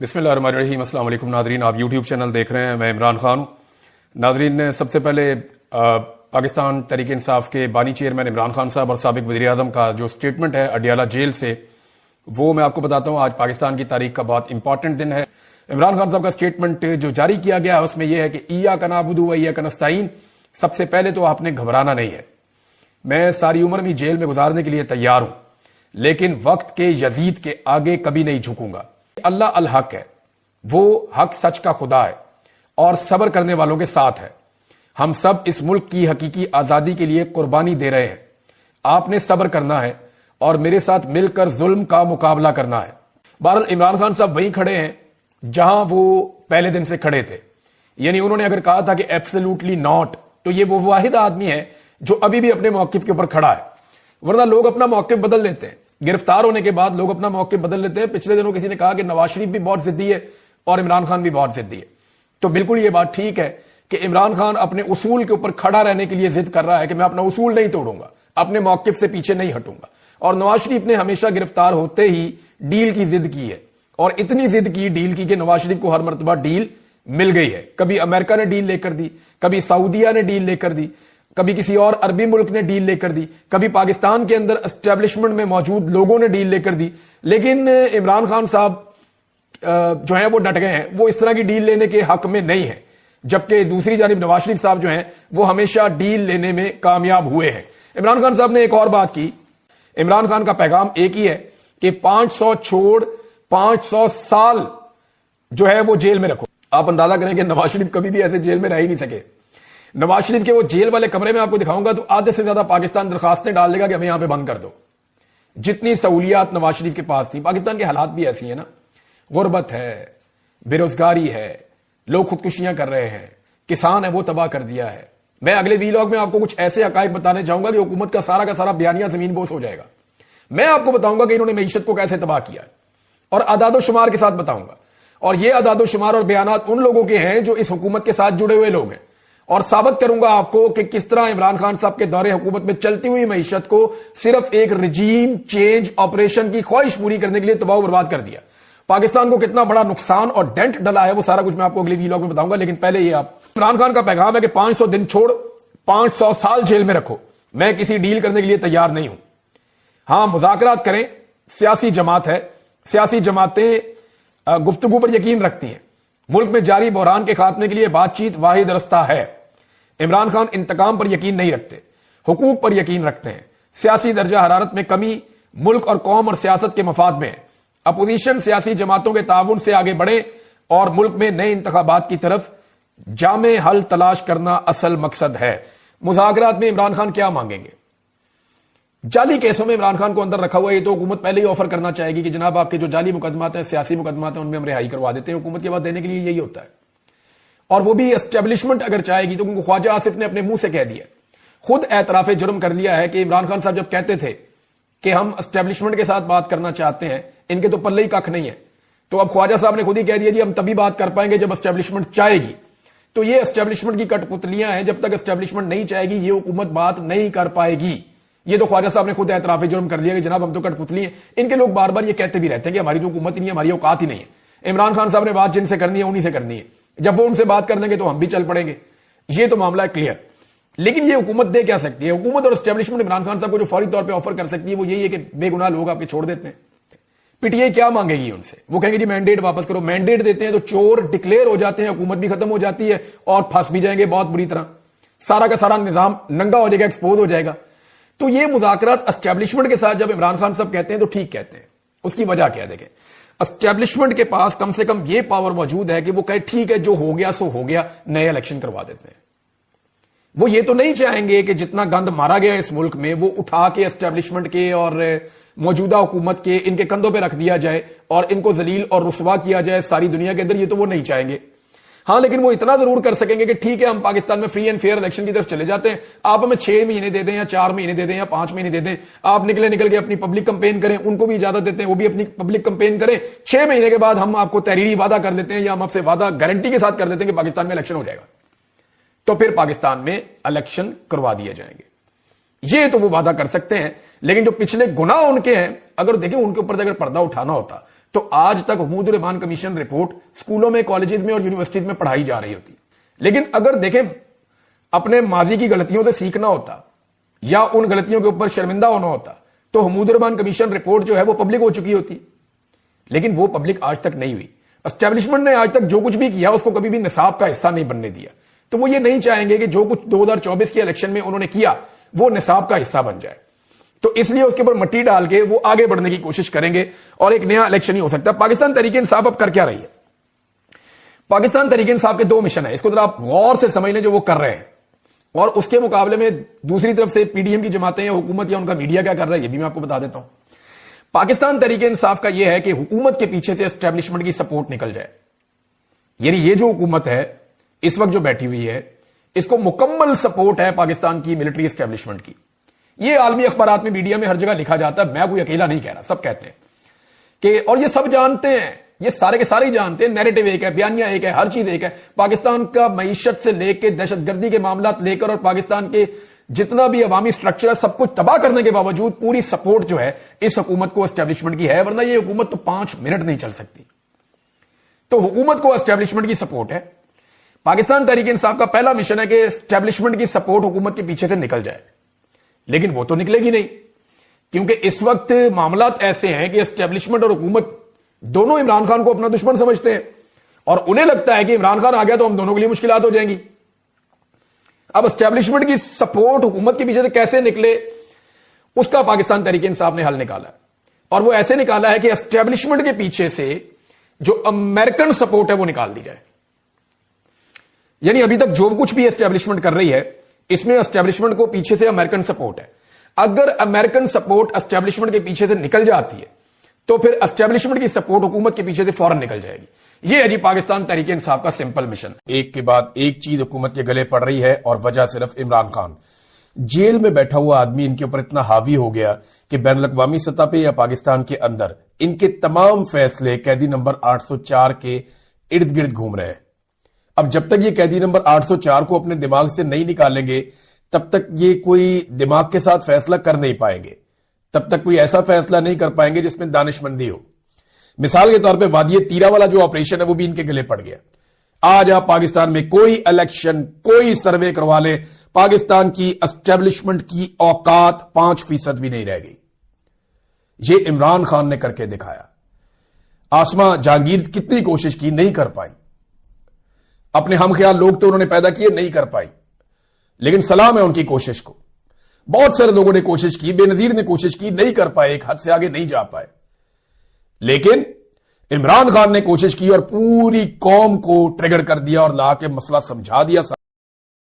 बिस्मिल्लाहिर्रहमानिर्रहीम। अस्सलाम वालेकुम नादरीन, आप यूट्यूब चैनल देख रहे हैं, मैं इमरान खान हूं। नादरीन, सबसे पहले पाकिस्तान तहरीक इंसाफ के बानी चेयरमैन इमरान खान साहब और साबिक वज़ीर आज़म का जो स्टेटमेंट है अडियाला जेल से, वो मैं आपको बताता हूं। आज पाकिस्तान की तारीख का बहुत इंपॉर्टेंट दिन है। इमरान खान साहब का स्टेटमेंट जो जारी किया गया है उसमें यह है कि इय्याका नअबुदु व इय्याका नस्तईन, सबसे पहले तो आपने घबराना नहीं है। मैं सारी उम्र भी जेल में गुजारने के लिए तैयार हूं, लेकिन वक्त के यजीद के आगे कभी नहीं झुकूंगा। अल्लाह अल हक है, वो हक सच का खुदा है और सब्र करने वालों के साथ है। हम सब इस मुल्क की हकीकी आजादी के लिए कुर्बानी दे रहे हैं। आपने सब्र करना है और मेरे साथ मिलकर जुल्म का मुकाबला करना है। बहरहाल इमरान खान साहब वहीं खड़े हैं जहां वो पहले दिन से खड़े थे। यानी उन्होंने अगर कहा था कि एब्सोल्युटली नॉट, तो ये वो वाहिद आदमी है जो अभी भी अपने मौकिफ के ऊपर खड़ा है। वरना लोग अपना मौकिफ बदल लेते हैं, गिरफ्तार होने के बाद लोग अपना मौकिफ बदल लेते हैं। पिछले दिनों किसी ने कहा कि नवाज शरीफ भी बहुत जिद्दी है और इमरान खान भी बहुत जिद्दी है। तो बिल्कुल ये बात ठीक है कि इमरान खान अपने उसूल के ऊपर खड़ा रहने के लिए जिद कर रहा है कि मैं अपना उसूल नहीं तोड़ूंगा, अपने मौकिफ से पीछे नहीं हटूंगा। और नवाज शरीफ ने हमेशा गिरफ्तार होते ही डील की जिद की है, और इतनी जिद की डील की कि नवाज शरीफ को हर मर्तबा डील मिल गई है। कभी अमेरिका ने डील लेकर दी, कभी सऊदीया ने डील लेकर दी, कभी किसी और अरबी मुल्क ने डील लेकर दी, कभी पाकिस्तान के अंदर एस्टेब्लिशमेंट में मौजूद लोगों ने डील लेकर दी। लेकिन इमरान खान साहब जो है वो डट गए हैं, वो इस तरह की डील लेने के हक में नहीं है। जबकि दूसरी जानिब नवाज शरीफ साहब जो हैं वो हमेशा डील लेने में कामयाब हुए हैं। इमरान खान साहब ने एक और बात की। इमरान खान का पैगाम एक ही है कि 500 छोड़ 500 साल जो है वो जेल में रखो। आप अंदाजा करें कि नवाज शरीफ कभी भी ऐसे जेल में रह ही नहीं सके। नवाज शरीफ के वो जेल वाले कमरे में आपको दिखाऊंगा तो आधे से ज्यादा पाकिस्तान दरखास्तें डाल देगा कि हमें यहां पे बंद कर दो। जितनी सहूलियात नवाज शरीफ के पास थी। पाकिस्तान के हालात भी ऐसी है ना, गुर्बत है, बेरोजगारी है, लोग खुदकुशियां कर रहे हैं, किसान है वो तबाह कर दिया है। मैं अगले वीलॉग में आपको कुछ ऐसे हकायक बताने चाहूंगा कि हुकूमत का सारा बयानिया जमीन बोस हो जाएगा। मैं आपको बताऊंगा कि इन्होंने मईशत को कैसे तबाह किया है, और अदादो शुमार के साथ बताऊंगा। और ये अदादो शुमार और बयानात उन लोगों के हैं जो इस हुकूमत के साथ जुड़े हुए लोग हैं। और साबित करूंगा आपको कि किस तरह इमरान खान साहब के दौरे हुकूमत में चलती हुई मईशत को सिर्फ एक रिजीम चेंज ऑपरेशन की ख्वाहिश पूरी करने के लिए तबाह बर्बाद कर दिया। पाकिस्तान को कितना बड़ा नुकसान और डेंट डला है वो सारा कुछ मैं आपको अगले वीलॉग में बताऊंगा। लेकिन पहले ये आप, इमरान खान का पैगाम है कि 500 दिन छोड़ 500 साल जेल में रखो। मैं किसी डील करने के लिए तैयार नहीं हूं। हां, मुज़ाकरात करें, सियासी जमात है, सियासी जमातें गुफ्तगू पर यकीन रखती हैं। मुल्क में जारी बहरान के खात्मे के लिए बातचीत वाहिद रास्ता है। इमरान खान इंतकाम पर यकीन नहीं रखते, हुकूक पर यकीन रखते हैं। सियासी दर्जा हरारत में कमी मुल्क और कौम और सियासत के मफाद में है। अपोजिशन सियासी जमातों के ताउन से आगे बढ़े और मुल्क में नए इंतखाबात की तरफ जामे हल तलाश करना असल मकसद है। मुज़ाकरात में इमरान खान क्या मांगेंगे? जाली केसों में इमरान खान को अंदर रखा हुआ है, ये तो हुकूमत पहले ही ऑफर करना चाहेगी कि जनाब आपके जो जाली मुकदमात हैं, सियासी मुकदमात हैं, उनमें हम रिहाई करवा देते हैं। हुकूमत के बाद देने के लिए यही होता है। और वो भी एस्टेब्लिशमेंट अगर चाहेगी तो, उनको ख्वाजा आसिफ ने अपने मुंह से कह दिया, खुद एतराफे जुर्म कर लिया है कि इमरान खान साहब जब कहते थे कि हम एस्टेब्लिशमेंट के साथ बात करना चाहते हैं, इनके तो पल्ले ही कख नहीं है, तो अब ख्वाजा साहब ने खुद ही कह दिया जी हम तभी बात कर पाएंगे जब एस्टेब्लिशमेंट चाहेगी। तो ये एस्टेब्लिशमेंट की कठपुतलियां हैं, जब तक एस्टेब्लिशमेंट नहीं चाहेगी ये हुकूमत बात नहीं कर पाएगी। ये तो ख्वाजा साहब ने खुद एतराफे जुर्म कर लिया कि जनाब हम तो कठपुतली हैं। इनके लोग बार बार ये कहते भी रहते हैं कि हमारी तो हुकूमत ही नहीं है, हमारी औकात ही नहीं है। इमरान खान साहब ने बात जिनसे करनी है उन्हीं से करनी है, जब वो उनसे बात कर लेंगे तो हम भी चल पड़ेंगे। ये तो मामला है क्लियर। लेकिन ये हुकूमत दे क्या सकती है? हुकूमत और एस्टेब्लिशमेंट इमरान खान साहब को जो फौरी तौर पे ऑफर कर सकती है वो यही है कि बेगुनाह लोग आपके छोड़ देते हैं। पीटीआई क्या मांगेगी उनसे? वो कहेंगे जी मैंडेट वापस करो। मैंडेट देते हैं तो चोर डिक्लेयर हो जाते हैं, हुकूमत भी खत्म हो जाती है और फंस भी जाएंगे बहुत बुरी तरह। सारा का सारा निजाम नंगा हो जाएगा, एक्सपोज हो जाएगा। तो ये मुज़ाकरात एस्टेब्लिशमेंट के साथ जब इमरान खान साहब कहते हैं तो ठीक कहते हैं। उसकी वजह क्या है? देखें, एस्टेब्लिशमेंट के पास कम से कम ये पावर मौजूद है कि वो कहे ठीक है जो हो गया सो हो गया, नए इलेक्शन करवा देते हैं। वो ये तो नहीं चाहेंगे कि जितना गंद मारा गया इस मुल्क में वो उठा के एस्टेब्लिशमेंट के और मौजूदा हुकूमत के इनके कंधों पे रख दिया जाए और इनको जलील और रुसवा किया जाए सारी दुनिया के अंदर। ये तो वो नहीं चाहेंगे। हां, लेकिन वो इतना जरूर कर सकेंगे कि ठीक है हम पाकिस्तान में फ्री एंड फेयर इलेक्शन की तरफ चले जाते हैं, आप हमें 6 महीने दे दें या 4 महीने दे दें या 5 महीने दे दें, आप निकल के अपनी पब्लिक कैंपेन करें। उनको भी इजाजत देते हैं, वो भी अपनी पब्लिक कैंपेन करें। 6 महीने के बाद हम आपको तहरीरी वादा कर देते हैं या हम आपसे वादा गारंटी के साथ कर देते हैं कि पाकिस्तान में इलेक्शन हो जाएगा, तो फिर पाकिस्तान में इलेक्शन करवा दिए जाएंगे। ये तो वो वादा कर सकते हैं। लेकिन जो पिछले गुनाह उनके हैं, अगर देखें उनके ऊपर अगर पर्दा उठाना होता تو آج تک حکومت الرحمان کمیشن رپورٹ اسکولوں میں، کالجز میں اور یونیورسٹیز میں پڑھائی جا رہی ہوتی. لیکن اگر دیکھیں اپنے ماضی کی غلطیوں سے سیکھنا ہوتا یا ان غلطیوں کے اوپر شرمندہ ہونا ہوتا تو حکومت الرحمان کمیشن رپورٹ جو ہے وہ پبلک ہو چکی ہوتی. لیکن وہ پبلک آج تک نہیں ہوئی. اسٹیبلشمنٹ نے آج تک جو کچھ بھی کیا اس کو کبھی بھی نصاب کا حصہ نہیں بننے دیا. تو وہ یہ نہیں چاہیں گے کہ جو کچھ 2024 کے الیکشن میں انہوں نے کیا وہ نصاب کا حصہ بن جائے. تو اس لیے اس کے اوپر مٹی ڈال کے وہ آگے بڑھنے کی کوشش کریں گے اور ایک نیا الیکشن ہی ہو سکتا ہے. پاکستان تحریک انصاف اب کر کیا رہی ہے؟ پاکستان تحریک انصاف کے دو مشن ہیں. اس کو ذرا آپ غور سے سمجھ لیں جو وہ کر رہے ہیں، اور اس کے مقابلے میں دوسری طرف سے پی ڈی ایم کی جماعتیں یا حکومت یا ان کا میڈیا کیا کر رہا ہے یہ بھی میں آپ کو بتا دیتا ہوں. پاکستان تحریک انصاف کا یہ ہے کہ حکومت کے پیچھے سے اسٹیبلشمنٹ کی سپورٹ نکل جائے. یعنی یہ جو حکومت ہے اس وقت جو بیٹھی ہوئی ہے اس کو مکمل سپورٹ ہے پاکستان کی ملٹری اسٹیبلشمنٹ کی. یہ عالمی اخبارات میں، میڈیا میں ہر جگہ لکھا جاتا ہے. میں کوئی اکیلا نہیں کہہ رہا، سب کہتے ہیں کہ، اور یہ سب جانتے ہیں، یہ سارے کے سارے ہی جانتے ہیں، نیریٹو ایک ہے، بیانیہ ایک ہے، ہر چیز ایک ہے. پاکستان کا معیشت سے لے کے دہشت گردی کے معاملات لے کر اور پاکستان کے جتنا بھی عوامی سٹرکچر ہے سب کچھ تباہ کرنے کے باوجود پوری سپورٹ جو ہے اس حکومت کو اسٹیبلشمنٹ کی ہے. ورنہ یہ حکومت تو 5 منٹ نہیں چل سکتی. تو حکومت کو اسٹیبلشمنٹ کی سپورٹ ہے. پاکستان تحریک انصاف کا پہلا مشن ہے کہ اسٹیبلشمنٹ کی سپورٹ حکومت کے پیچھے سے نکل جائے. لیکن وہ تو نکلے گی نہیں، کیونکہ اس وقت معاملات ایسے ہیں کہ اسٹیبلشمنٹ اور حکومت دونوں عمران خان کو اپنا دشمن سمجھتے ہیں اور انہیں لگتا ہے کہ عمران خان آ گیا تو ہم دونوں کے لیے مشکلات ہو جائیں گی. اب اسٹیبلشمنٹ کی سپورٹ حکومت کے پیچھے سے کیسے نکلے اس کا پاکستان تحریک انصاف نے حل نکالا ہے. اور وہ ایسے نکالا ہے کہ اسٹیبلشمنٹ کے پیچھے سے جو امریکن سپورٹ ہے وہ نکال دی جائے. یعنی ابھی تک جو کچھ بھی اسٹیبلشمنٹ کر رہی ہے اس میں اسٹیبلشمنٹ کو پیچھے سے امریکن سپورٹ ہے. اگر امریکن سپورٹ اسٹیبلشمنٹ کے پیچھے سے نکل جاتی ہے تو پھر اسٹیبلشمنٹ کی سپورٹ حکومت کے پیچھے سے فوراً نکل جائے گی. یہ ہے جی پاکستان تحریک انصاف کا سمپل مشن. ایک کے بعد ایک چیز حکومت کے گلے پڑ رہی ہے اور وجہ صرف عمران خان. جیل میں بیٹھا ہوا آدمی ان کے اوپر اتنا حاوی ہو گیا کہ بین الاقوامی سطح پہ یا پاکستان کے اندر ان کے تمام فیصلے قیدی نمبر 804 کے ارد گرد گھوم رہے ہیں. اب جب تک یہ قیدی نمبر 804 کو اپنے دماغ سے نہیں نکالیں گے تب تک یہ کوئی دماغ کے ساتھ فیصلہ کر نہیں پائیں گے. تب تک کوئی ایسا فیصلہ نہیں کر پائیں گے جس میں دانش مندی ہو. مثال کے طور پہ وادی تیرا والا جو آپریشن ہے وہ بھی ان کے گلے پڑ گیا. آج آپ پاکستان میں کوئی الیکشن، کوئی سروے کروا لے، پاکستان کی اسٹیبلشمنٹ کی اوقات 5% بھی نہیں رہ گئی. یہ عمران خان نے کر کے دکھایا. آسما جہانگیر کتنی کوشش کی، نہیں کر پائی. اپنے ہم خیال لوگ تو انہوں نے پیدا کیے، نہیں کر پائی. لیکن سلام ہے ان کی کوشش کو. بہت سارے لوگوں نے کوشش کی، بے نظیر نے کوشش کی، نہیں کر پائے، ایک حد سے آگے نہیں جا پائے. لیکن عمران خان نے کوشش کی اور پوری قوم کو ٹریگر کر دیا اور لا کے مسئلہ سمجھا دیا.